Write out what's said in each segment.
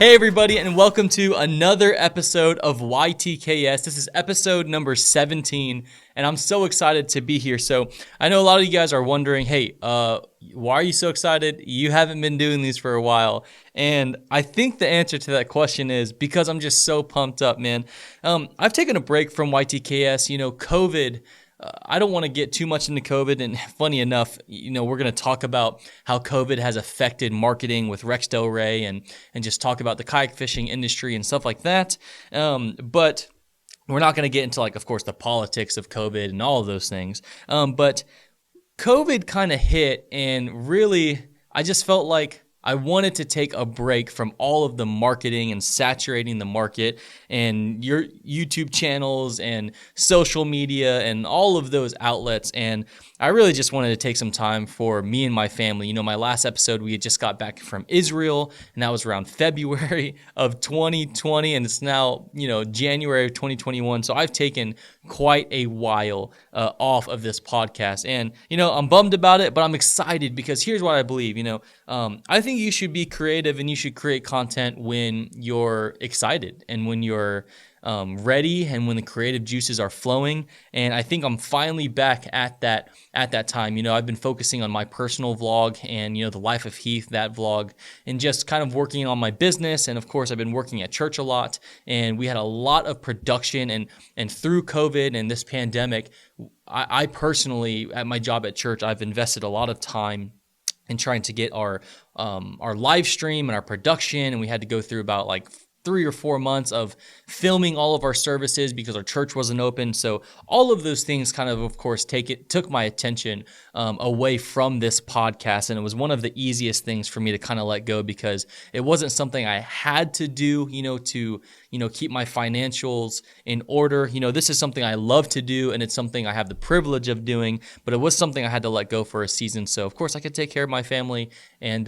Hey everybody, and welcome to another episode of YTKS. This is episode number 17, and I'm so excited to be here. So I know a lot of you guys are wondering, hey, why are you so excited? You haven't been doing these for a while. And I think the answer to that question is because I'm just so pumped up, man. I've taken a break from YTKS. COVID, I don't want to get too much into COVID, and funny enough, we're going to talk about how COVID has affected marketing with Rex Del Rey and just talk about the kayak fishing industry and stuff like that. But we're not going to get into, of course, the politics of COVID and all of those things. But COVID kind of hit, and really, I just felt like I wanted to take a break from all of the marketing and saturating the market and your YouTube channels and social media and all of those outlets. And I really just wanted to take some time for me and my family. My last episode, we had just got back from Israel, and that was around February of 2020, and it's now, January of 2021. So I've taken quite a while off of this podcast. And, I'm bummed about it, but I'm excited because here's what I believe. I think you should be creative and you should create content when you're excited and when you're ready and when the creative juices are flowing. And I think I'm finally back at that time. I've been focusing on my personal vlog and, the Life of Heath, that vlog, and just kind of working on my business. And of course, I've been working at church a lot, and we had a lot of production, and through COVID and this pandemic, I personally, at my job at church, I've invested a lot of time in trying to get our live stream and our production, and we had to go through about 3 or 4 months of filming all of our services because our church wasn't open. So all of those things kind of course, took my attention away from this podcast. And it was one of the easiest things for me to kind of let go because it wasn't something I had to do, to keep my financials in order. This is something I love to do, and it's something I have the privilege of doing, but it was something I had to let go for a season. So of course I could take care of my family. And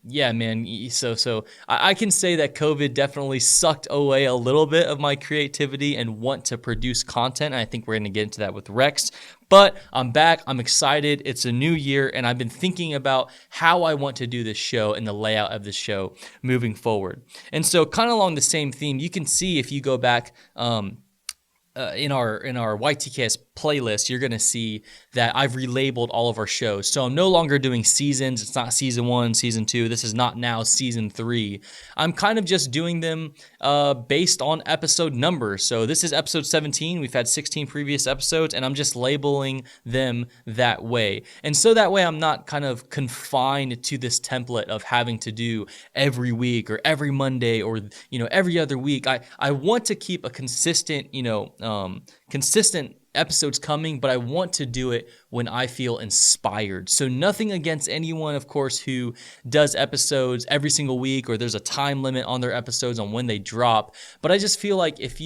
yeah, man, so I can say that COVID definitely sucked away a little bit of my creativity and want to produce content. And I think we're going to get into that with Rex. But I'm back. I'm excited. It's a new year, and I've been thinking about how I want to do this show and the layout of this show moving forward. And so kind of along the same theme, you can see if you go back in our YTKS playlist, you're going to see that I've relabeled all of our shows. So I'm no longer doing seasons. It's not season 1, season 2. This is not now season 3. I'm kind of just doing them based on episode numbers. So this is episode 17. We've had 16 previous episodes, and I'm just labeling them that way. And so that way I'm not kind of confined to this template of having to do every week or every Monday or, every other week. I want to keep a consistent, consistent episodes coming, but I want to do it when I feel inspired. So nothing against anyone, of course, who does episodes every single week, or there's a time limit on their episodes on when they drop. But I just feel like if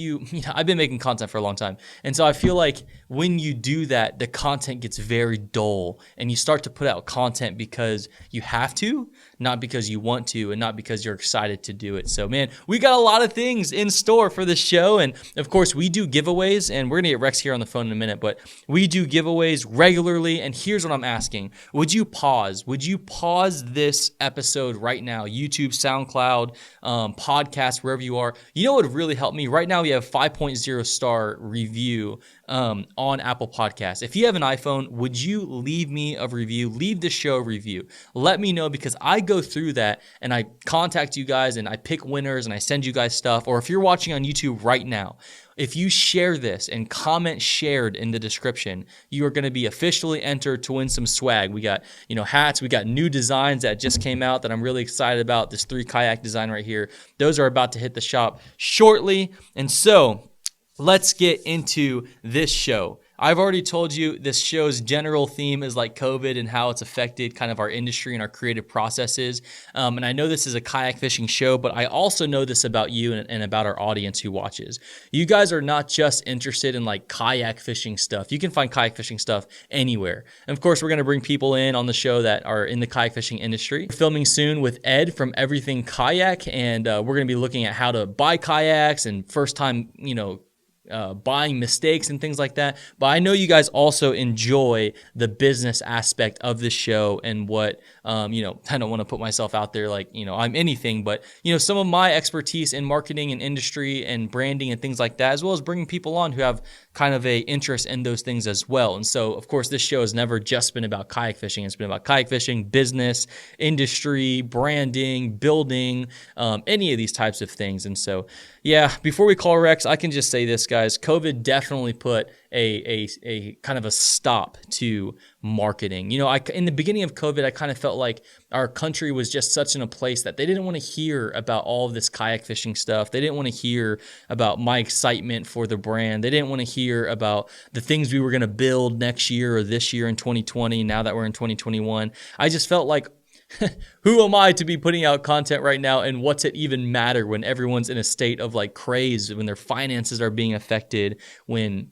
I've been making content for a long time. And so I feel like when you do that, the content gets very dull, and you start to put out content because you have to, not because you want to, and not because you're excited to do it. So man, we got a lot of things in store for this show. And of course we do giveaways, and we're going to get Rex here on the phone in a minute, but we do giveaways regularly. And here's what I'm asking. Would you pause this episode right now? YouTube, SoundCloud, podcast, wherever you are. What would really help me? Right now we have 5.0 star review on Apple Podcasts. If you have an iPhone, would you leave me a review? Leave the show a review. Let me know, because I go through that and I contact you guys and I pick winners and I send you guys stuff. Or if you're watching on YouTube right now, if you share this and comment shared in the description, you are going to be officially entered to win some swag. We got, hats. We got new designs that just came out that I'm really excited about. This 3 kayak design right here. Those are about to hit the shop shortly. And so let's get into this show. I've already told you this show's general theme is like COVID and how it's affected kind of our industry and our creative processes. And I know this is a kayak fishing show, but I also know this about you and about our audience who watches. You guys are not just interested in kayak fishing stuff. You can find kayak fishing stuff anywhere. And of course, we're going to bring people in on the show that are in the kayak fishing industry. We're filming soon with Ed from Everything Kayak, and we're going to be looking at how to buy kayaks and first time, buying mistakes and things like that. But I know you guys also enjoy the business aspect of the show and what, I don't want to put myself out there like, I'm anything, but, some of my expertise in marketing and industry and branding and things like that, as well as bringing people on who have kind of a interest in those things as well. And so, of course, this show has never just been about kayak fishing. It's been about kayak fishing, business, industry, branding, building, any of these types of things. And so, yeah, before we call Rex, I can just say this, guys. COVID definitely put a kind of a stop to marketing. In the beginning of COVID, I kind of felt like our country was just such in a place that they didn't want to hear about all of this kayak fishing stuff. They didn't want to hear about my excitement for the brand. They didn't want to hear about the things we were going to build next year or this year in 2020, now that we're in 2021. I just felt like, who am I to be putting out content right now, and what's it even matter when everyone's in a state of like craze, when their finances are being affected, when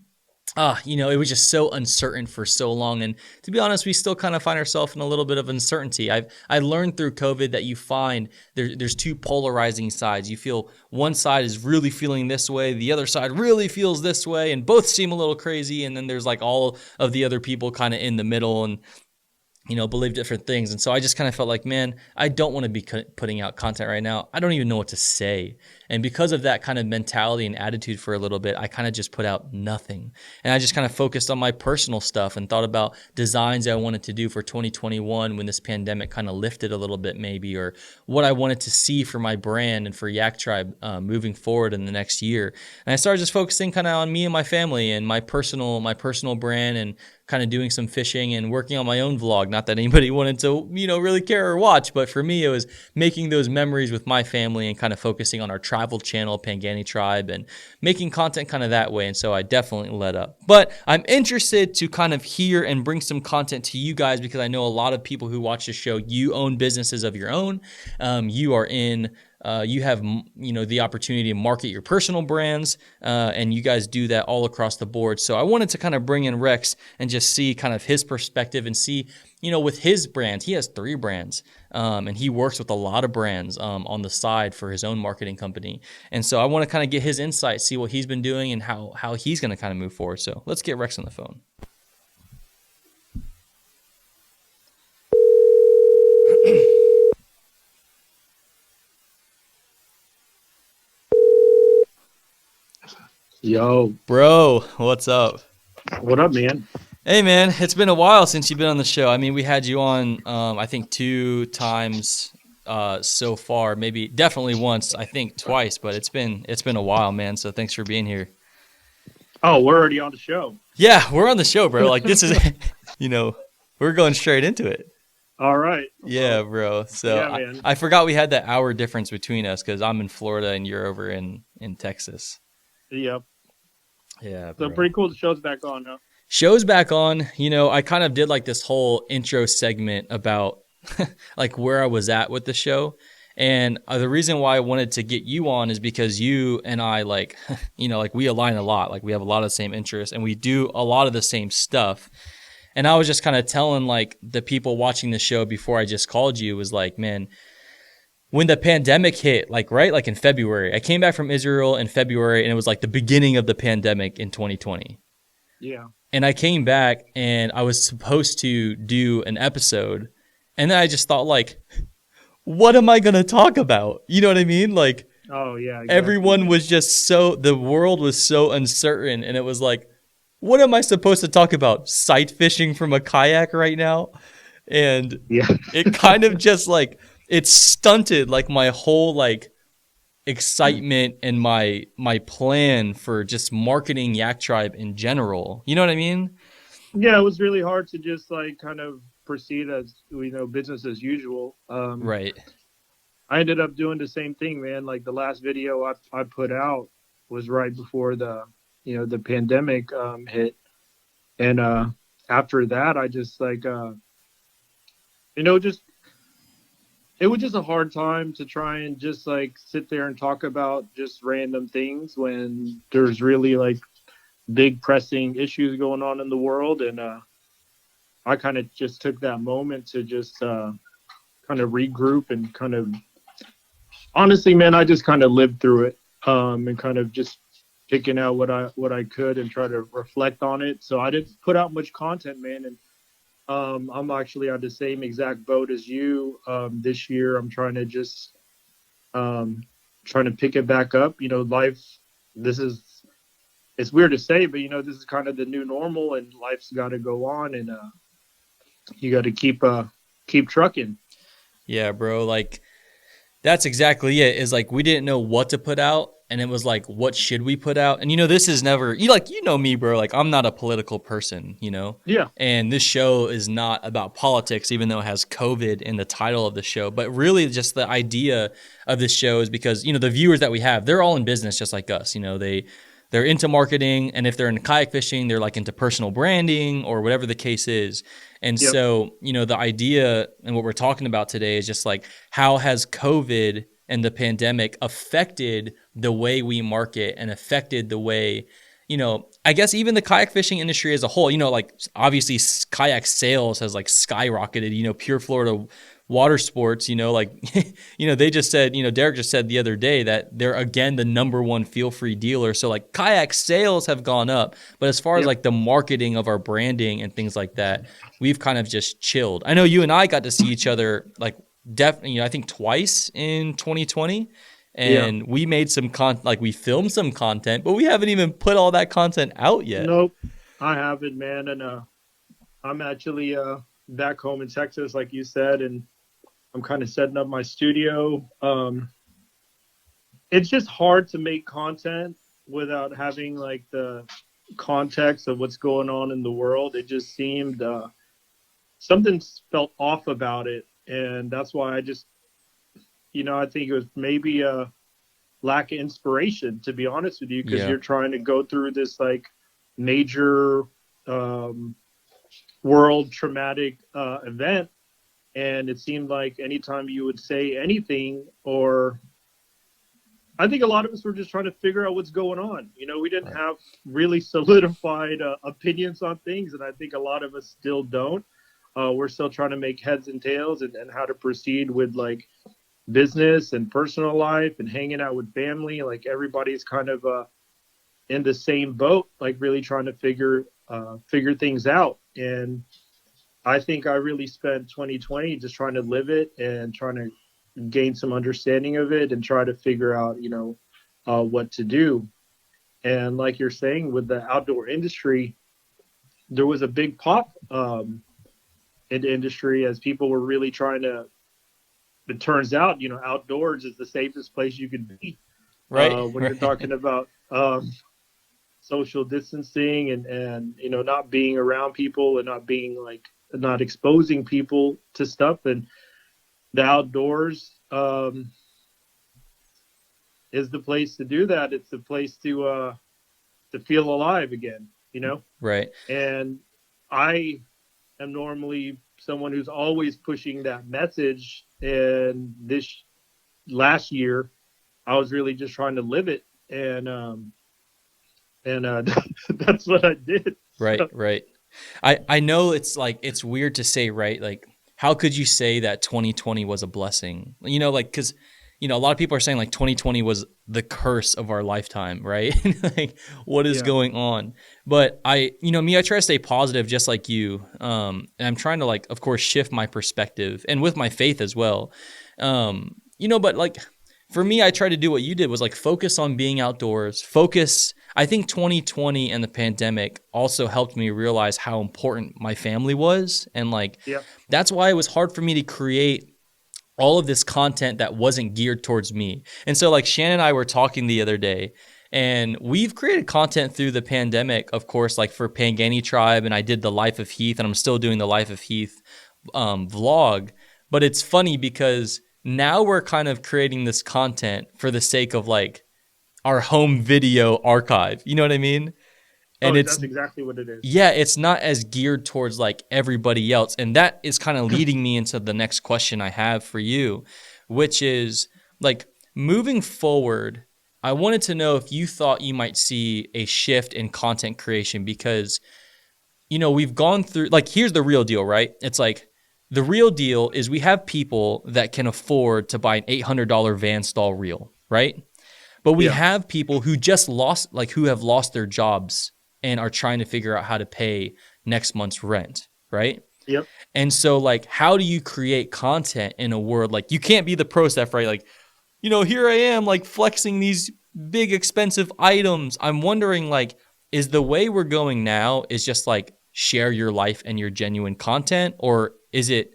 it was just so uncertain for so long. And to be honest, we still kind of find ourselves in a little bit of uncertainty. I learned through COVID that you find there's two polarizing sides. You feel one side is really feeling this way, the other side really feels this way, and both seem a little crazy. And then there's like all of the other people kind of in the middle and believe different things. And so I just kind of felt like, man, I don't want to be putting out content right now. I don't even know what to say. And because of that kind of mentality and attitude for a little bit, I kind of just put out nothing. And I just kind of focused on my personal stuff and thought about designs I wanted to do for 2021 when this pandemic kind of lifted a little bit maybe, or what I wanted to see for my brand and for Yak Tribe moving forward in the next year. And I started just focusing kind of on me and my family and my personal brand, and kind of doing some fishing and working on my own vlog. Not that anybody wanted to, really care or watch, but for me, it was making those memories with my family and kind of focusing on our travel channel, Pangani Tribe, and making content kind of that way. And so I definitely let up. But I'm interested to kind of hear and bring some content to you guys, because I know a lot of people who watch the show, you own businesses of your own. You are in you have the opportunity to market your personal brands, and you guys do that all across the board. So I wanted to kind of bring in Rex and just see kind of his perspective and see, with his brand, he has 3 brands, and he works with a lot of brands on the side for his own marketing company. And so I want to kind of get his insight, see what he's been doing and how he's going to kind of move forward. So let's get Rex on the phone. Yo. Bro, what's up? What up, man? Hey, man, it's been a while since you've been on the show. I mean, we had you on, I think 2 times so far, maybe definitely once, I think twice, but it's been a while, man. So thanks for being here. Oh, we're already on the show. Yeah, we're on the show, bro. Like this is, we're going straight into it. All right. Yeah, bro. So Yeah, I forgot we had that hour difference between us because I'm in Florida and you're over in Texas. Yep. Yeah. So bro. pretty cool. The show's back on now. Show's back on. I kind of did like this whole intro segment about like where I was at with the show. And the reason why I wanted to get you on is because you and I like we align a lot. Like we have a lot of the same interests and we do a lot of the same stuff. And I was just kind of telling like the people watching the show before I just called you was like, man, when the pandemic hit, like in February, I came back from Israel in February and it was like the beginning of the pandemic in 2020. Yeah. And I came back and I was supposed to do an episode. And then I just thought like, what am I going to talk about? You know what I mean? Like, oh yeah, exactly. Everyone was just the world was so uncertain. And it was like, what am I supposed to talk about? Sight fishing from a kayak right now? And yeah. It kind of just like, it stunted like my whole like excitement and my plan for just marketing Yak Tribe in general. You know what I mean? Yeah, it was really hard to just like kind of proceed as business as usual. Right. I ended up doing the same thing, man. Like the last video I put out was right before the the pandemic hit, and after that I just like just. It was just a hard time to try and just like sit there and talk about just random things when there's really like big pressing issues going on in the world. And I kind of just took that moment to just kind of regroup and honestly, man, I just kind of lived through it and kind of just picking out what I could and try to reflect on it. So I didn't put out much content, man. And I'm actually on the same exact boat as you. This year, I'm trying to just trying to pick it back up. Life. This is it's weird to say, but this is kind of the new normal, and life's got to go on, and you got to keep trucking. Yeah, bro. Like that's exactly it. Is like we didn't know what to put out, and it was like, what should we put out? And this is never you know me, bro. Like I'm not a political person, Yeah. And this show is not about politics, even though it has COVID in the title of the show. But really, just the idea of this show is because the viewers that we have, they're all in business just like us. They're into marketing, and if they're in kayak fishing, they're like into personal branding or whatever the case is. And Yep. so, the idea and what we're talking about today is just like, how has COVID and the pandemic affected the way we market and affected the way, I guess even the kayak fishing industry as a whole, like obviously kayak sales has like skyrocketed, Pure Florida Water Sports, like, they just said, Derek just said the other day that they're again the number one feel-free dealer. So like kayak sales have gone up, but as far as like the marketing of our branding and things like that, we've kind of just chilled. I know you and I got to see each other like definitely, I think twice in 2020. And we made some we filmed some content, but we haven't even put all that content out yet. Nope, I haven't, man. And I'm actually back home in Texas, like you said, and I'm kind of setting up my studio. It's just hard to make content without having like the context of what's going on in the world. It just seemed something felt off about it, and that's why I just, I think it was maybe a lack of inspiration, to be honest with you, because you're trying to go through this like major world traumatic event, and it seemed like anytime you would say anything, or I think a lot of us were just trying to figure out what's going on. We didn't have really solidified opinions on things, and I think a lot of us still don't. We're still trying to make heads and tails and how to proceed with like business and personal life and hanging out with family. Like everybody's kind of in the same boat, like really trying to figure things out. And I think I really spent 2020 just trying to live it and trying to gain some understanding of it and try to figure out, what to do. And like you're saying, with the outdoor industry, there was a big pop in the industry as people were really trying to, it turns out, outdoors is the safest place you could be. Right. When you're talking about social distancing and not being around people and not exposing people to stuff, and the outdoors is the place to do that. It's the place to feel alive again, Right. And I am normally someone who's always pushing that message, and this last year I was really just trying to live it, and that's what I did. Right, right. I know it's weird to say, right? Like, how could you say that 2020 was a blessing? Because a lot of people are saying like 2020 was the curse of our lifetime, right? Like, what is going on? But I try to stay positive just like you. And I'm trying to like, of course, shift my perspective and with my faith as well. But like for me, I try to do what you did, was like focus on being outdoors, I think 2020 and the pandemic also helped me realize how important my family was. And like, that's why it was hard for me to create all of this content that wasn't geared towards me. And so like Shannon and I were talking the other day, and we've created content through the pandemic, of course, like for Pangani Tribe, and I did the Life of Heath, and I'm still doing the Life of Heath vlog. But it's funny because now we're kind of creating this content for the sake of like our home video archive. You know what I mean? And that's exactly what it is. Yeah, it's not as geared towards like everybody else. And that is kind of leading me into the next question I have for you, which is like moving forward, I wanted to know if you thought you might see a shift in content creation because, we've gone through, like, here's the real deal, right? It's like the real deal is we have people that can afford to buy an $800 van stall reel, right? But we Yeah. have people who just lost, like who have lost their jobs and are trying to figure out how to pay next month's rent, right? Yep. And so like, how do you create content in a world like you can't be the pro Steph, right? Like, here I am like flexing these big expensive items. I'm wondering like, is the way we're going now is just like share your life and your genuine content, or is it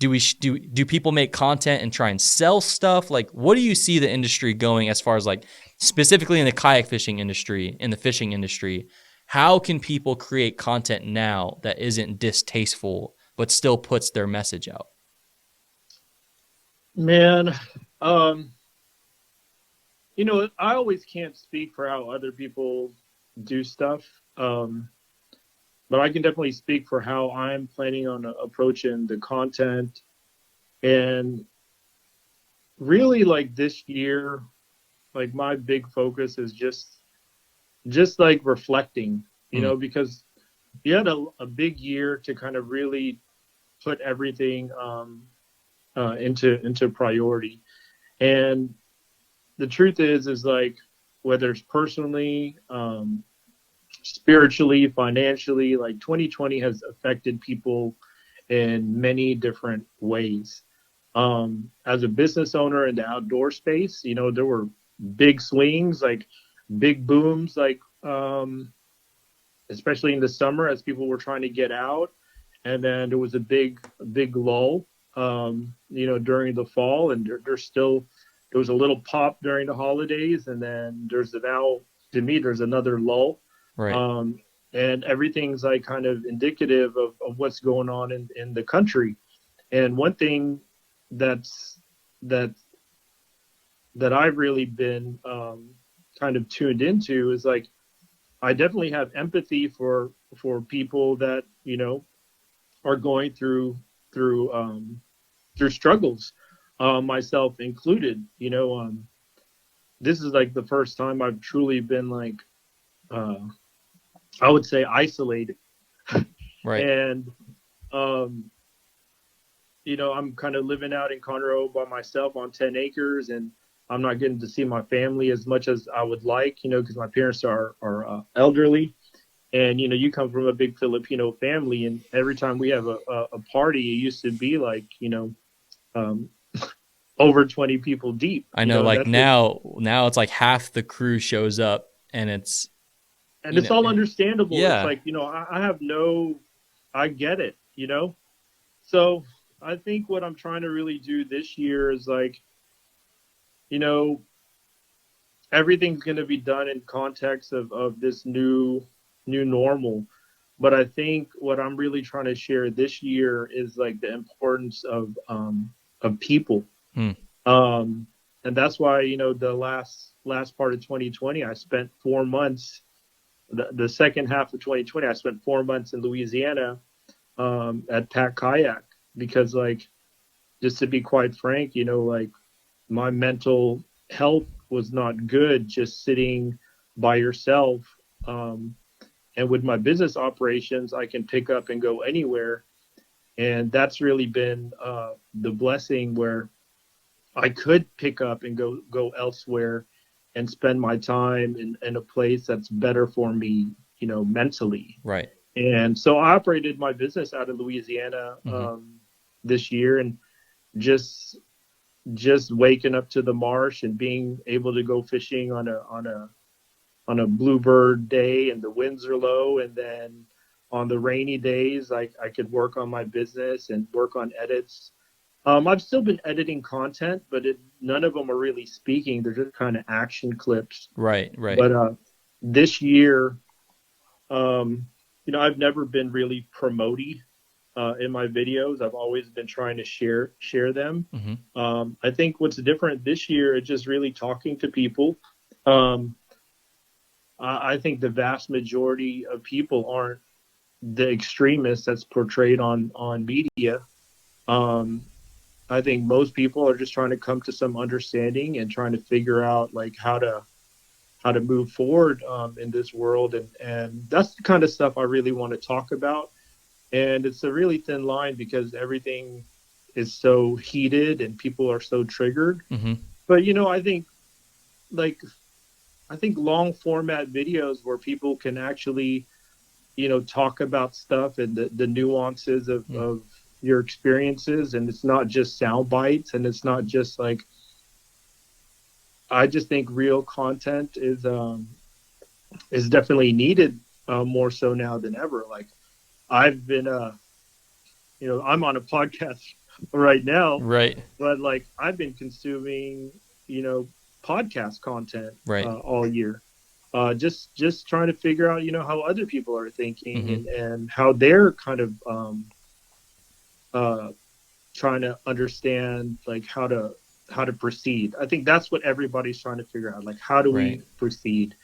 do people make content and try and sell stuff? Like, what do you see the industry going as far as like specifically in the kayak fishing industry, in the fishing industry? How can people create content now that isn't distasteful but still puts their message out? Man, um, I always can't speak for how other people do stuff. Um, but I can definitely speak for how I'm planning on approaching the content. And really, like this year, like my big focus is just like reflecting, Mm, because you had a big year to kind of really put everything into priority. And the truth is like whether it's personally, spiritually, financially, like 2020 has affected people in many different ways. As a business owner in the outdoor space, there were big swings, like big booms, like especially in the summer as people were trying to get out, and then there was a big lull, during the fall, and there was a little pop during the holidays, and then to me there's another lull. right. um, and everything's like kind of indicative of what's going on in the country. And one thing that's that that I've really been kind of tuned into is like I definitely have empathy for people that are going through struggles, myself included. This is like the first time I've truly been like uh, I would say isolated, Right. and um, I'm kind of living out in Conroe by myself on 10 acres, and I'm not getting to see my family as much as I would like, because my parents are elderly. And, you come from a big Filipino family, and every time we have a party, it used to be like, um, over 20 people deep, I know like that's what, now it's like half the crew shows up and it's and it's all understandable. It's yeah. like, I get it, So I think what I'm trying to really do this year is like, you know, everything's going to be done in context of this new normal. But I think what I'm really trying to share this year is like the importance of people. Hmm. um and that's why the last part of 2020 I spent 4 months. The second half of 2020 I spent 4 months in Louisiana, at Kayak, because like, just to be quite frank, like my mental health was not good just sitting by yourself. Um, and with my business operations, I can pick up and go anywhere. And that's really been the blessing, where I could pick up and go elsewhere and spend my time in a place that's better for me, mentally. Right. And so I operated my business out of Louisiana, Mm-hmm. this year, and just just waking up to the marsh and being able to go fishing on a bluebird day and the winds are low, and then on the rainy days I could work on my business and work on edits. I've still been editing content, but none of them are really speaking. They're just kind of action clips. Right. Right. But this year, um, I've never been really promoting in my videos. I've always been trying to share them. Mm-hmm. I think what's different this year is just really talking to people. Um, I think the vast majority of people aren't the extremists that's portrayed on media. Um, I think most people are just trying to come to some understanding and trying to figure out like how to move forward in this world, and that's the kind of stuff I really want to talk about. And it's a really thin line because everything is so heated and people are so triggered. Mm-hmm. But I think like I think long format videos where people can actually, talk about stuff and the nuances Mm. of your experiences. And it's not just sound bites, and it's not just like, I just think real content is definitely needed, more so now than ever. Like I've been, I'm on a podcast right now, Right. but like I've been consuming, you know, podcast content, Right. all year. Just trying to figure out, how other people are thinking, Hmm. and how they're kind of, uh, trying to understand like how to proceed. I think that's what everybody's trying to figure out. Like, how do Right. we proceed?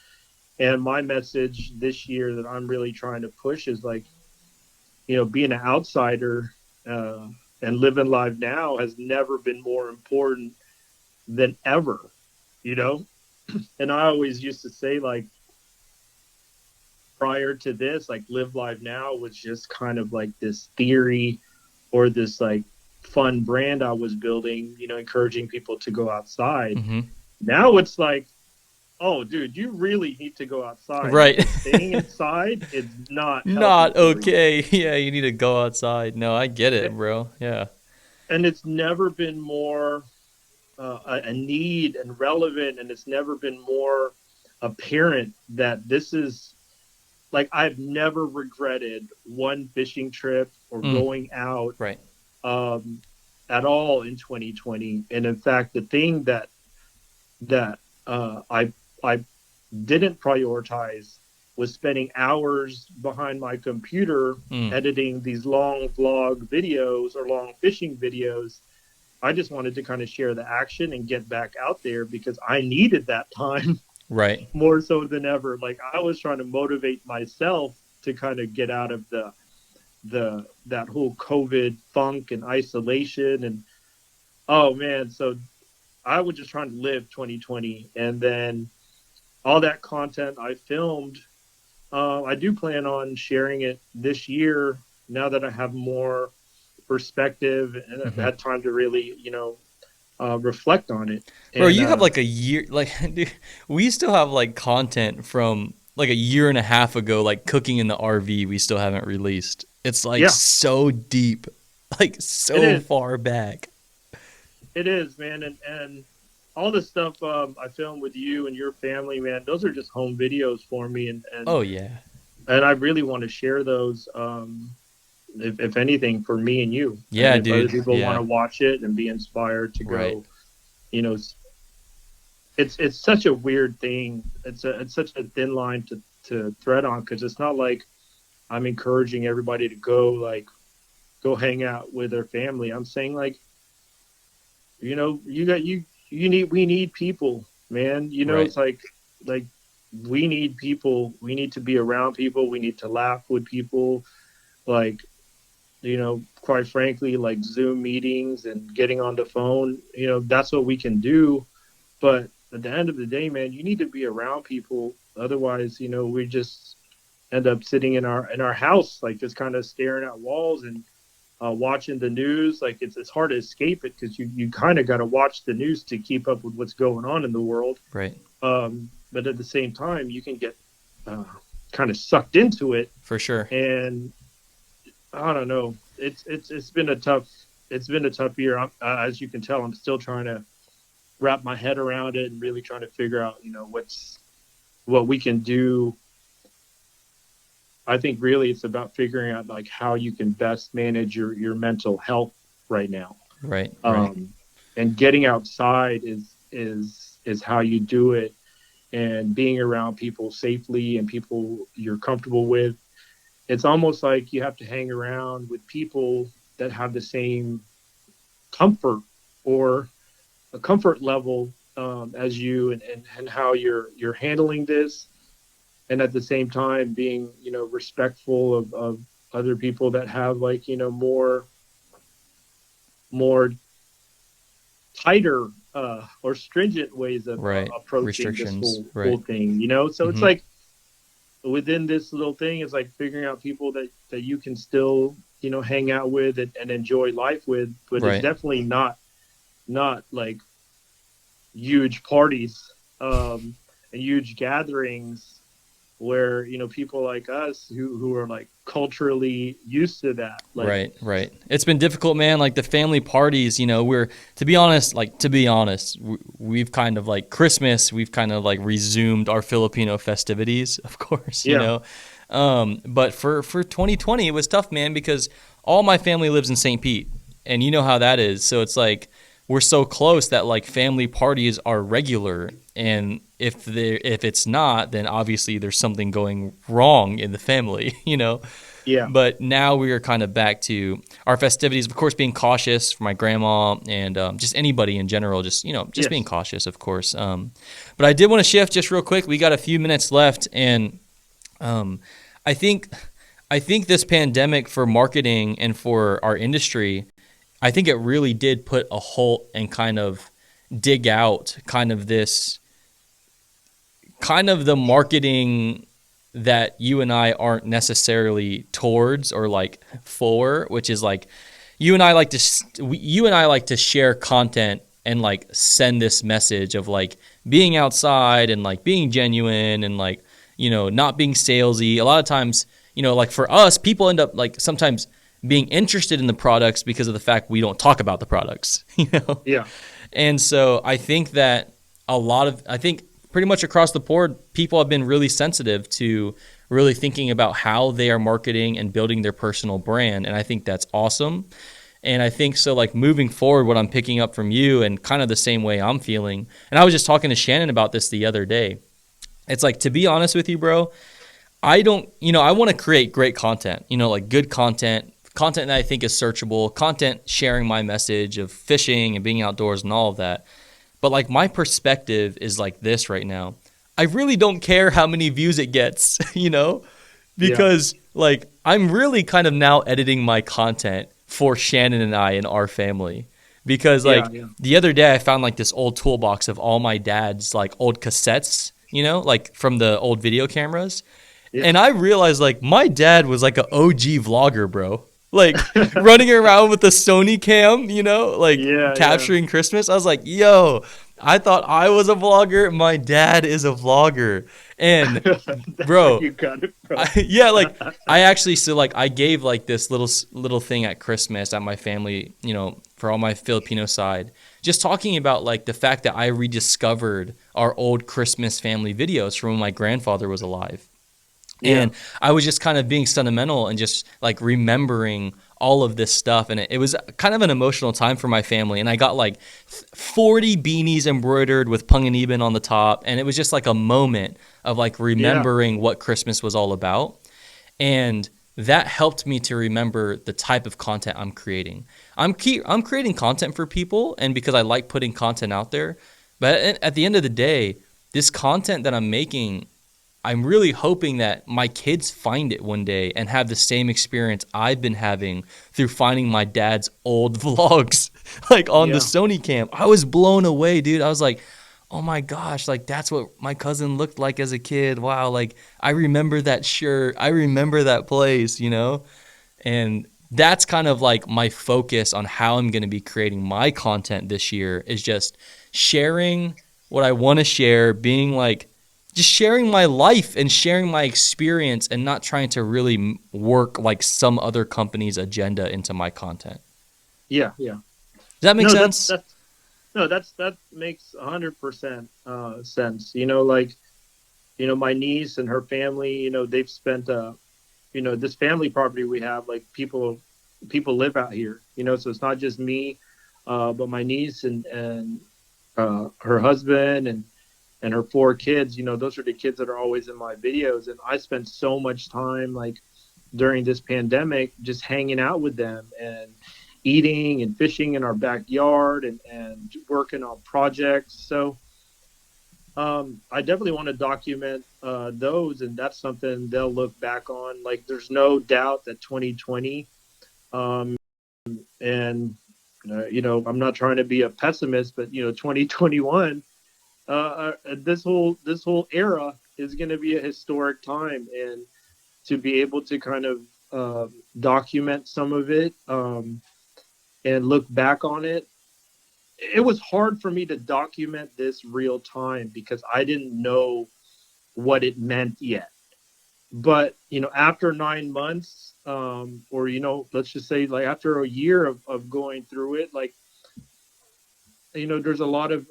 And my message this year that I'm really trying to push is like, being an outsider, uh, and living life now has never been more important than ever, you know? And I always used to say, like, prior to this, like, live life now was just kind of like this theory, or this like fun brand I was building, encouraging people to go outside. Hmm. Now it's like, oh, dude, you really need to go outside Right. because staying inside is not healthy Not for you. okay. Yeah, you need to go outside. No, I get it, bro. Yeah. And it's never been more, a need and relevant, and it's never been more apparent that this is like, I've never regretted one fishing trip or Mm. going out, Right. um, at all in 2020. And in fact, the thing that I didn't prioritize was spending hours behind my computer Mm. editing these long vlog videos or long fishing videos. I just wanted to kind of share the action and get back out there because I needed that time Right. more so than ever. Like, I was trying to motivate myself to kind of get out of the that whole COVID funk and isolation. And oh man, so I was just trying to live 2020. And then all that content I filmed, I do plan on sharing it this year now that I have more perspective and I've Hmm. had time to really, reflect on it. Bro, And you have like a year, like, dude, we still have like content from like a year and a half ago, like cooking in the RV, we still haven't released. It's like yeah, so deep, like it so is. far back. It is, man. And all the stuff, I filmed with you and your family, man, those are just home videos for me. Oh, yeah. And I really want to share those, if anything, for me and you. And Yeah, if other dude. people want Yeah. to watch it and be inspired to Right. go, you know, it's such a weird thing. It's such a thin line to thread on, because it's not like I'm encouraging everybody to go hang out with their family. I'm saying, like, we need people, man. Right. It's like we need people. We need to be around people. We need to laugh with people. Like, quite frankly, like Zoom meetings and getting on the phone, that's what we can do. But at the end of the day, man, you need to be around people. Otherwise, we just end up sitting in our house, like, just kind of staring at walls and, watching the news. Like, it's hard to escape it, because you kind of got to watch the news to keep up with what's going on in the world. Right. But at the same time, you can get, uh, kind of sucked into it. For sure. And I don't know. It's been a tough year. As you can tell, I'm still trying to wrap my head around it and really trying to figure out, what we can do. I think really it's about figuring out, like, how you can best manage your mental health right now. Right. Right. Um, and getting outside is how you do it, and being around people safely and people you're comfortable with. It's almost like you have to hang around with people that have the same comfort, or a comfort level, as you, and how you're handling this. And at the same time being, respectful of other people that have, like, more tighter, or stringent ways of, Right. approaching this Restrictions. whole Right. thing. So it's Hmm. like, within this little thing, it's like figuring out people that you can still, hang out with, and enjoy life with. But it's Right. definitely not like huge parties. and huge gatherings where, people like us who are like culturally used to that. Like, Right, right. It's been difficult, man. Like the family parties, we're to be honest, we've kind of like Christmas, we've kind of like resumed our Filipino festivities, of course, yeah, But for 2020, it was tough, man, because all my family lives in St. Pete, and you know how that is. So it's like we're so close that like family parties are regular, and if it's not, then obviously there's something going wrong in the family, yeah, But now we are kind of back to our festivities, of course, being cautious for my grandma and just anybody in general, just being yes, cautious, of course. But I did want to shift just real quick. We got a few minutes left, and um, I think I think this pandemic for marketing and for our industry, I think it really did put a halt and kind of dig out kind of the marketing that you and I aren't necessarily towards or like for, which is like you and I like to share content and like send this message of like being outside and like being genuine and like not being salesy. A lot of times, like for us, people end up like sometimes being interested in the products because of the fact we don't talk about the products, yeah, And so I think that I think pretty much across the board, people have been really sensitive to really thinking about how they are marketing and building their personal brand. And I think that's awesome. And I think so, like moving forward, what I'm picking up from you and kind of the same way I'm feeling. And I was just talking to Shannon about this the other day. It's like, to be honest with you, bro, I don't, I want to create great content, like good content that I think is searchable, content sharing my message of fishing and being outdoors and all of that. But like my perspective is like this right now. I really don't care how many views it gets, yeah, because like I'm really kind of now editing my content for Shannon and I and our family. Because yeah, like yeah, the other day I found like this old toolbox of all my dad's like old cassettes, like from the old video cameras. yeah, And I realized like my dad was like an OG vlogger, bro. Like running around with the Sony cam, like yeah, yeah. capturing Christmas. I was like, yo, I thought I was a vlogger. My dad is a vlogger. And That's where bro, you got it from. yeah, like I actually so like I gave like this little thing at Christmas at my family, for all my Filipino side, just talking about like the fact that I rediscovered our old Christmas family videos from when my grandfather was alive. Yeah, And I was just kind of being sentimental and just like remembering all of this stuff. And it was kind of an emotional time for my family. And I got like 40 beanies embroidered with Punganiban on the top. And it was just like a moment of like yeah, remembering what Christmas was all about. And that helped me to remember the type of content I'm creating. I'm creating content for people, and because I like putting content out there. But at the end of the day, this content that I'm making, I'm really hoping that my kids find it one day and have the same experience I've been having through finding my dad's old vlogs, like on the yeah. Sony cam. I was blown away, dude. I was like, oh my gosh, like that's what my cousin looked like as a kid. Wow, like I remember that shirt. I remember that place, And that's kind of like my focus on how I'm going to be creating my content this year is just sharing what I want to share, being like just sharing my life and sharing my experience and not trying to really work like some other company's agenda into my content. Yeah, yeah. Does that make No, sense? that makes 100% sense. Like, my niece and her family, they've spent this family property we have, like people live out here, so it's not just me, but my niece and her husband and her four kids. Those are the kids that are always in my videos, and I spent so much time like during this pandemic just hanging out with them and eating and fishing in our backyard and working on projects. So I definitely want to document those, and that's something they'll look back on. Like, there's no doubt that 2020, and I'm not trying to be a pessimist, but 2021, this whole era is going to be a historic time, and to be able to kind of document some of it, and look back on it it was hard for me to document this real time because I didn't know what it meant yet. But after 9 months, or let's just say like after a year of going through it, like there's a lot of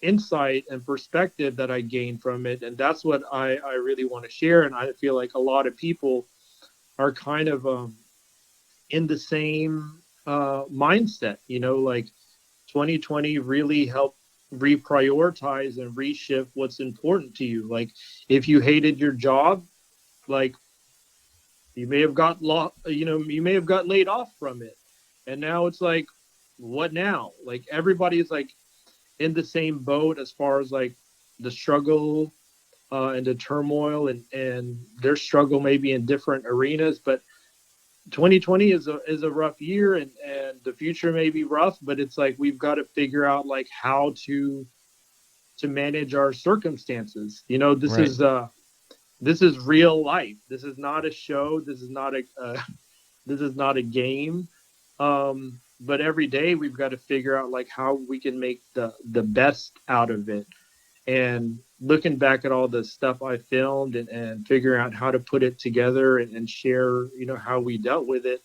insight and perspective that I gained from it, and that's what I really want to share. And I feel like a lot of people are kind of in the same mindset. Like 2020 really helped reprioritize and reshift what's important to you. Like if you hated your job, like you may have you may have got laid off from it, and now it's like, what now? Like everybody's like in the same boat as far as like the struggle and the turmoil, and their struggle maybe in different arenas. But 2020 is a rough year, and the future may be rough, but it's like we've got to figure out like how to manage our circumstances. Right. This is real life. This is not a show. This is not a this is not a game. But every day we've got to figure out like how we can make the best out of it. And looking back at all the stuff I filmed, and figuring out how to put it together, and share, how we dealt with it.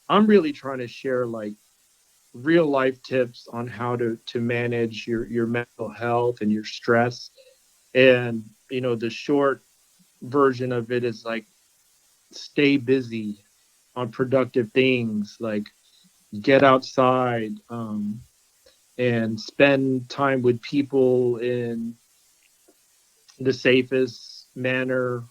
I'm really trying to share like real life tips on how to manage your mental health and your stress. And the short version of it is like stay busy on productive things, like get outside, and spend time with people in the safest manner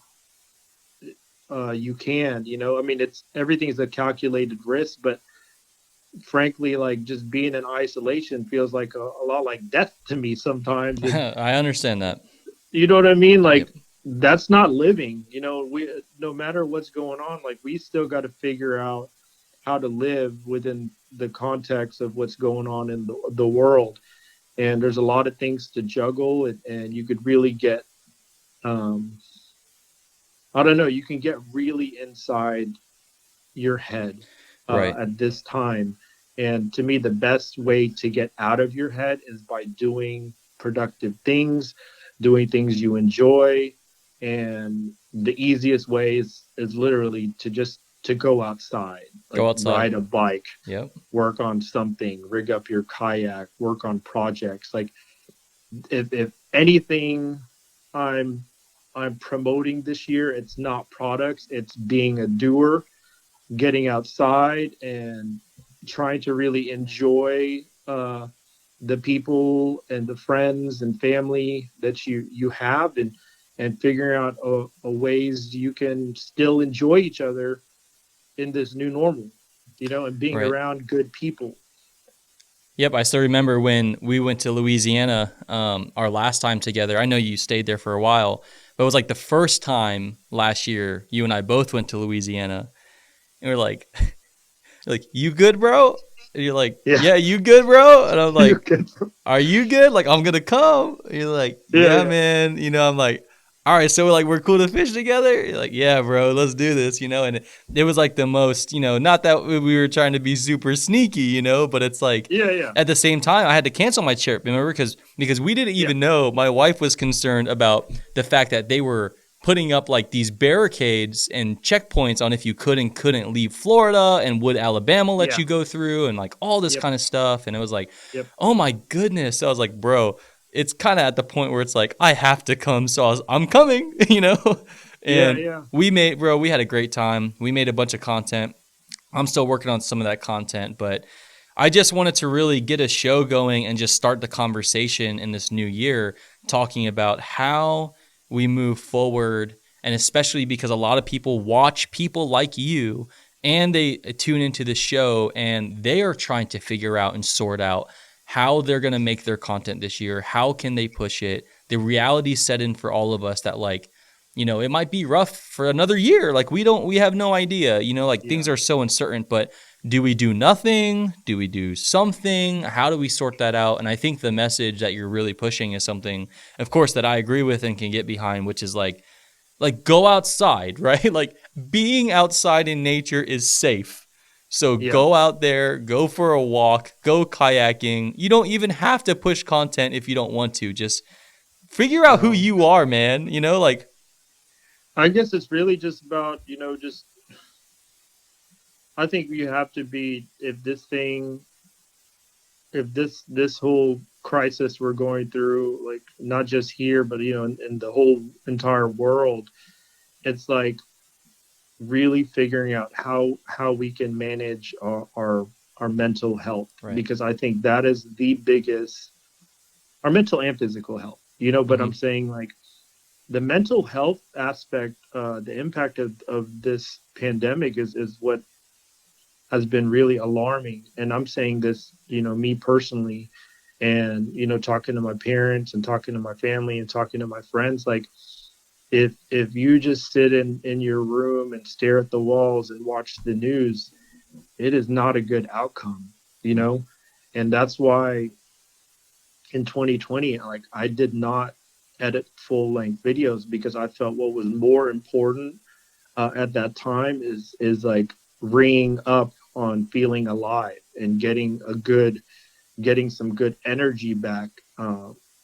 you can. I mean, it's everything's a calculated risk, but frankly, like just being in isolation feels like a lot like death to me sometimes. And I understand that. you know what I mean? Yep. Like that's not living. We, no matter what's going on, like we still got to figure out how to live within the context of what's going on in the world. And there's a lot of things to juggle, and you could really get um I don't know, you can get really inside your head Right. at this time. And to me, the best way to get out of your head is by doing productive things, doing things you enjoy. And the easiest way is literally to just to go outside, like Go outside. ride a bike, Yep. work on something, rig up your kayak, work on projects. Like if anything I'm I'm promoting this year, it's not products, it's being a doer, getting outside and trying to really enjoy the people and the friends and family that you have, and figuring out a ways you can still enjoy each other in this new normal, and being Right. around good people. Yep, I still remember when we went to Louisiana, our last time together. I know you stayed there for a while, but it was like the first time last year you and I both went to Louisiana, and we're like, like, you good, bro? And you're like, Yeah. yeah, you good, bro? And I'm You're like, good. are you good? Like, I'm gonna come. And you're like, Yeah, yeah, yeah, man. I'm like, all right, so like we're cool to fish together. You're like, yeah, bro, let's do this. And it was like the most, not that we were trying to be super sneaky, but it's like yeah, yeah, at the same time I had to cancel my trip. Remember, because we didn't yeah, even know. My wife was concerned about the fact that they were putting up like these barricades and checkpoints on if you could and couldn't leave Florida, and would Alabama let yeah. you go through, and like all this Yep, kind of stuff. And it was like, yep. oh my goodness. So I was like, bro, it's kind of at the point where it's like, I have to come. So I'm coming, Yeah, and yeah, we had a great time. We made a bunch of content. I'm still working on some of that content, but I just wanted to really get a show going and just start the conversation in this new year, talking about how we move forward. And especially because a lot of people watch people like you, and they tune into the show, and they are trying to figure out and sort out how they're going to make their content this year. How can they push it? The reality set in for all of us that like, it might be rough for another year. Like we have no idea, like things yeah, are so uncertain, but do we do nothing? Do we do something? How do we sort that out? And I think the message that you're really pushing is something, of course, that I agree with and can get behind, which is like go outside, right? Like being outside in nature is safe. So Yeah. go out there, go for a walk, go kayaking. You don't even have to push content if you don't want to. Just figure out who No. you are, man. Like I guess it's really just about, just I think you have to be if this whole crisis we're going through, like not just here, but in the whole entire world, it's like really figuring out how we can manage our mental health, right. because I think that is the biggest, our mental and physical health, but Hmm. I'm saying like the mental health aspect, the impact of this pandemic is what has been really alarming. And I'm saying this, me personally, and talking to my parents and talking to my family and talking to my friends, like if you just sit in your room and stare at the walls and watch the news, it is not a good outcome, you know? And that's why in 2020, like I did not edit full length videos, because I felt what was more important at that time is like ringing up on feeling alive and getting some good energy back,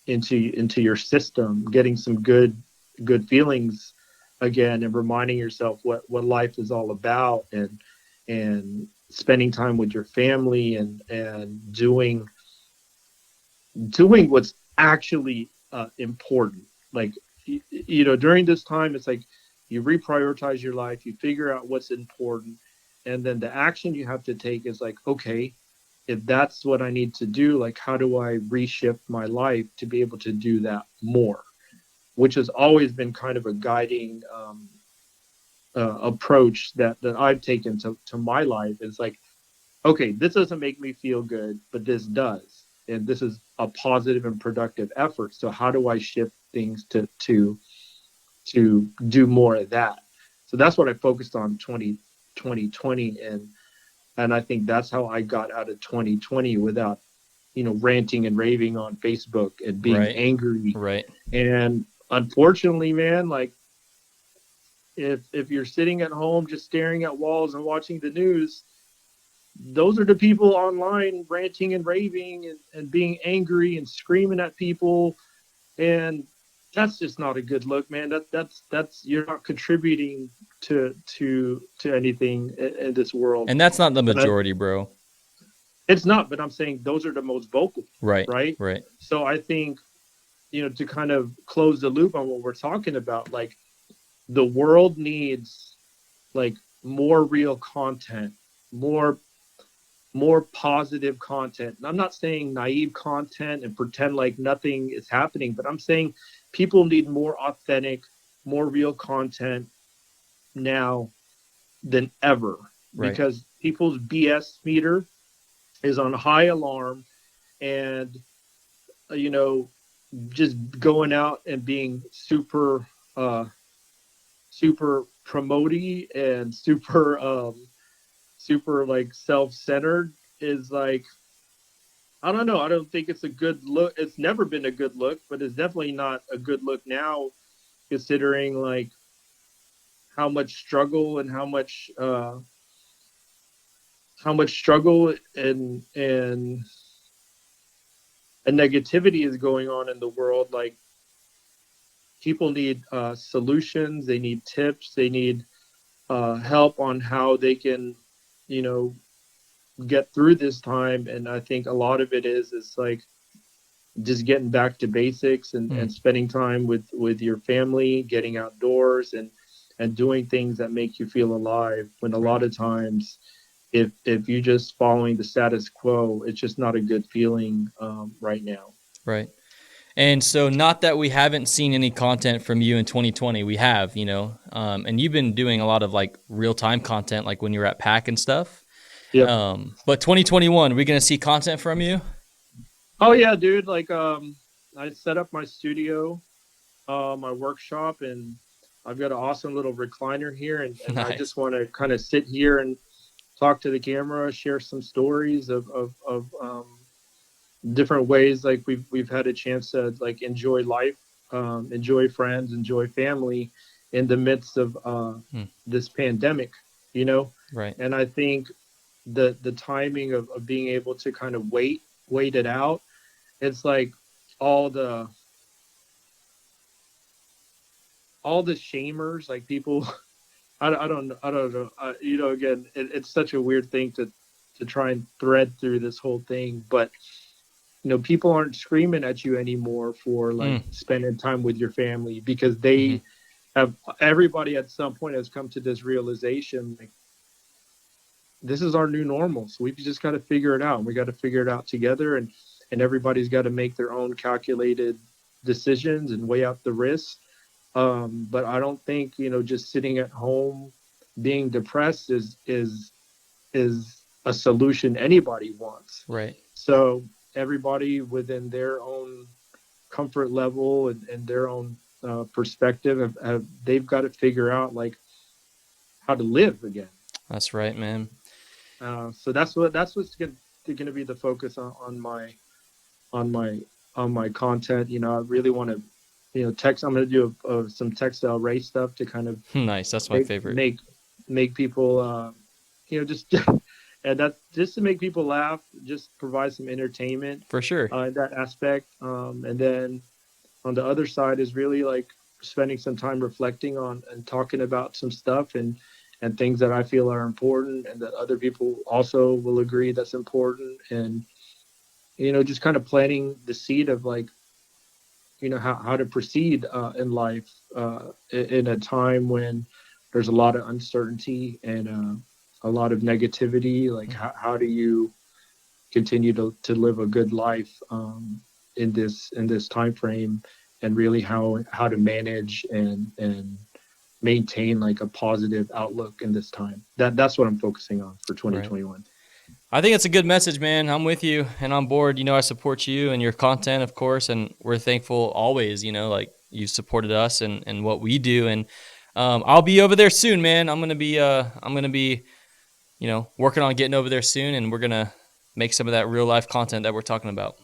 into your system, getting some good feelings again, and reminding yourself what life is all about, and spending time with your family, and doing what's actually important. Like during this time, it's like you reprioritize your life, you figure out what's important, and then the action you have to take is like, okay, if that's what I need to do, like how do I reshift my life to be able to do that more? Which has always been kind of a guiding approach that I've taken to my life. It's like, okay, this doesn't make me feel good, but this does, and this is a positive and productive effort. So how do I shift things to do more of that? So that's what I focused on 2020, and I think that's how I got out of 2020 without ranting and raving on Facebook and being Right. angry. Right. And unfortunately, man, like if you're sitting at home just staring at walls and watching the news, those are the people online ranting and raving, and being angry and screaming at people. And that's just not a good look, man. That's you're not contributing to anything in this world. And that's not the And majority, bro. it's not, but I'm saying those are the most vocal, Right. right? Right. So I think, to kind of close the loop on what we're talking about, like the world needs like more real content, more more positive content. And I'm not saying naive content and pretend like nothing is happening, but I'm saying people need more authentic, more real content now than ever, Right. because people's BS meter is on high alarm. And you know just going out and being uh super promoty and super like self-centered is like, I don't know. I don't think it's a good look. It's never been a good look, but it's definitely not a good look now, considering like how much struggle and how much struggle and negativity is going on in the world. Like people need solutions, they need tips, they need help on how they can, you know, get through this time. And I think a lot of it is like just getting back to basics, Hmm. and spending time with your family, getting outdoors, and doing things that make you feel alive, when a Right. lot of times if you just following the status quo, it's just not a good feeling right now. Right. And so, not that we haven't seen any content from you in 2020, we have, and you've been doing a lot of like real time content, like when you're at Pack and stuff. Yep. But 2021, we gonna see content from you? Oh yeah, dude. Like I set up my studio, my workshop, and I've got an awesome little recliner here, and I Nice. just want to kind of sit here and talk to the camera, share some stories of different ways like we've had a chance to like enjoy life, enjoy friends, enjoy family in the midst of Hmm. this pandemic, you know. Right. And I think the timing of being able to kind of wait it out. It's like all the shamers, like people. I don't know. Again, it's such a weird thing to try and thread through this whole thing, but people aren't screaming at you anymore for like spending time with your family, because they have, everybody at some point has come to this realization, like, this is our new normal. So we've just got to figure it out. We got to figure it out together, and everybody's got to make their own calculated decisions and weigh out the risks. But I don't think, just sitting at home being depressed is a solution anybody wants. Right. So everybody within their own comfort level and their own perspective they've got to figure out like how to live again. That's right, man. So that's what's going to be the focus on my content. I really want to, I'm going to do some textile race stuff to kind of nice. That's my favorite. Make people, just and that's just to make people laugh, just provide some entertainment for sure in that aspect. And then on the other side is really like spending some time reflecting on and talking about some stuff and things that I feel are important and that other people also will agree that's important. And, just kind of planting the seed of like, how to proceed in life in a time when there's a lot of uncertainty and a lot of negativity. Like how do you continue to live a good life in this time frame, and really how to manage and maintain like a positive outlook in this time. That's what I'm focusing on for 2021. Right. I think it's a good message, man. I'm with you and on board. I support you and your content, of course, and we're thankful always, like you supported us and what we do. And I'll be over there soon, man. I'm gonna be working on getting over there soon, and we're gonna make some of that real life content that we're talking about.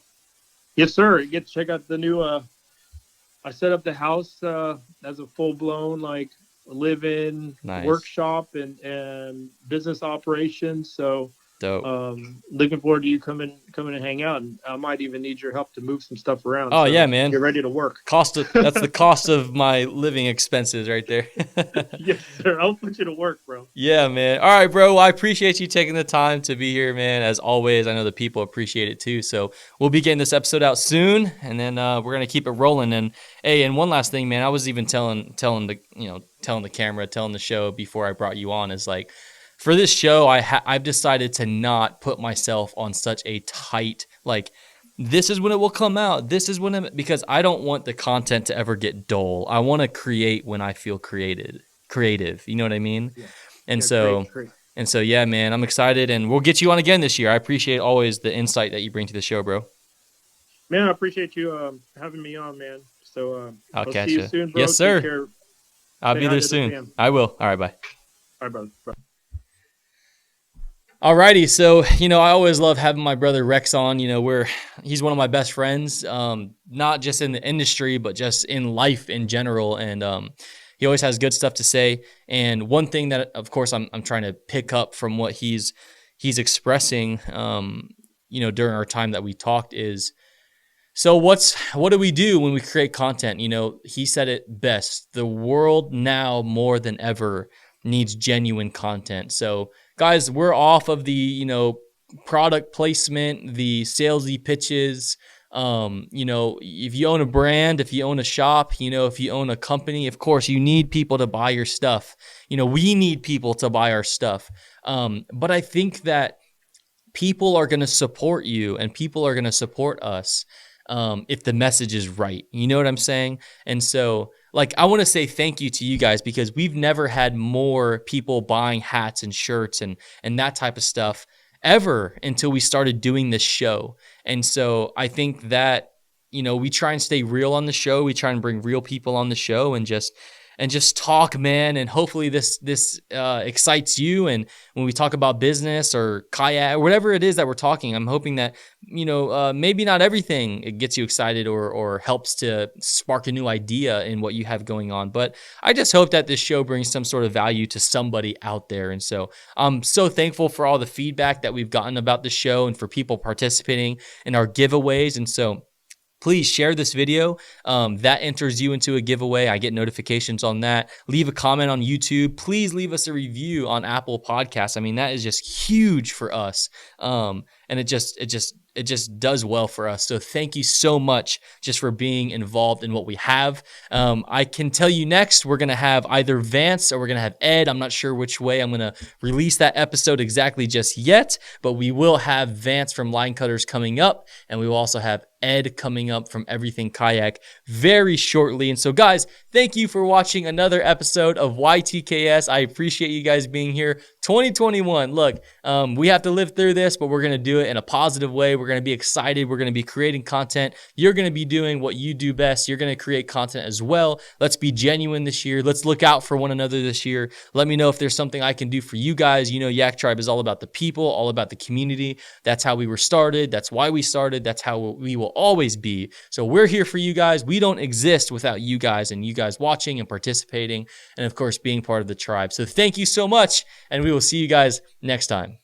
Yes, sir. Get to check out the new. I set up the house as a full blown like live-in workshop and business operations. So dope. Looking forward to you coming and hang out, and I might even need your help to move some stuff around. Oh, so yeah, man. Get ready to work. That's the cost of my living expenses right there. Yes, sir. I'll put you to work, bro. Yeah, man. All right, bro. Well, I appreciate you taking the time to be here, man. As always, I know the people appreciate it too. So we'll be getting this episode out soon, and then we're gonna keep it rolling. And hey, and one last thing, man. I was even telling the camera, telling the show before I brought you on is like, for this show, I've decided to not put myself on such a tight, like, this is when it will come out. This is when because I don't want the content to ever get dull. I want to create when I feel creative. You know what I mean? Yeah. And so, yeah, man, I'm excited, and we'll get you on again this year. I appreciate always the insight that you bring to the show, bro. Man, I appreciate you having me on, man. So I'll catch see you soon, bro. Yes, sir. I'll be there soon. I will. All right, bye. All right, brother. Bye. Alrighty, so I always love having my brother Rex on. He's one of my best friends, not just in the industry, but just in life in general. And he always has good stuff to say. And one thing that, of course, I'm trying to pick up from what he's expressing, during our time that we talked is, so what do we do when we create content? He said it best: the world now more than ever needs genuine content. So guys, we're off of the, product placement, the salesy pitches. If you own a brand, if you own a shop, if you own a company, of course, you need people to buy your stuff. We need people to buy our stuff. But I think that people are going to support you and people are going to support us if the message is right. You know what I'm saying? And so, I want to say thank you to you guys, because we've never had more people buying hats and shirts and that type of stuff ever until we started doing this show. And so I think that, we try and stay real on the show. We try and bring real people on the show and just and just talk, man. And hopefully this excites you. And when we talk about business or kayak or whatever it is that we're talking, I'm hoping that, maybe not everything it gets you excited or helps to spark a new idea in what you have going on. But I just hope that this show brings some sort of value to somebody out there. And so I'm so thankful for all the feedback that we've gotten about the show and for people participating in our giveaways. And so please share this video. That enters you into a giveaway. I get notifications on that. Leave a comment on YouTube. Please leave us a review on Apple Podcasts. I mean, that is just huge for us. And it just does well for us. So thank you so much just for being involved in what we have. I can tell you next, we're going to have either Vance or we're going to have Ed. I'm not sure which way I'm going to release that episode exactly just yet, but we will have Vance from Line Cutters coming up, and we will also have Ed coming up from Everything Kayak very shortly. And so guys, thank you for watching another episode of YTKS. I appreciate you guys being here. 2021, look, we have to live through this, but we're going to do it in a positive way. We're going to be excited. We're going to be creating content. You're going to be doing what you do best. You're going to create content as well. Let's be genuine this year. Let's look out for one another this year. Let me know if there's something I can do for you guys. Yak Tribe is all about the people, all about the community. That's how we were started. That's why we started. That's how we will always be. So we're here for you guys. We don't exist without you guys and you guys watching and participating and of course being part of the tribe. So thank you so much, and we will see you guys next time.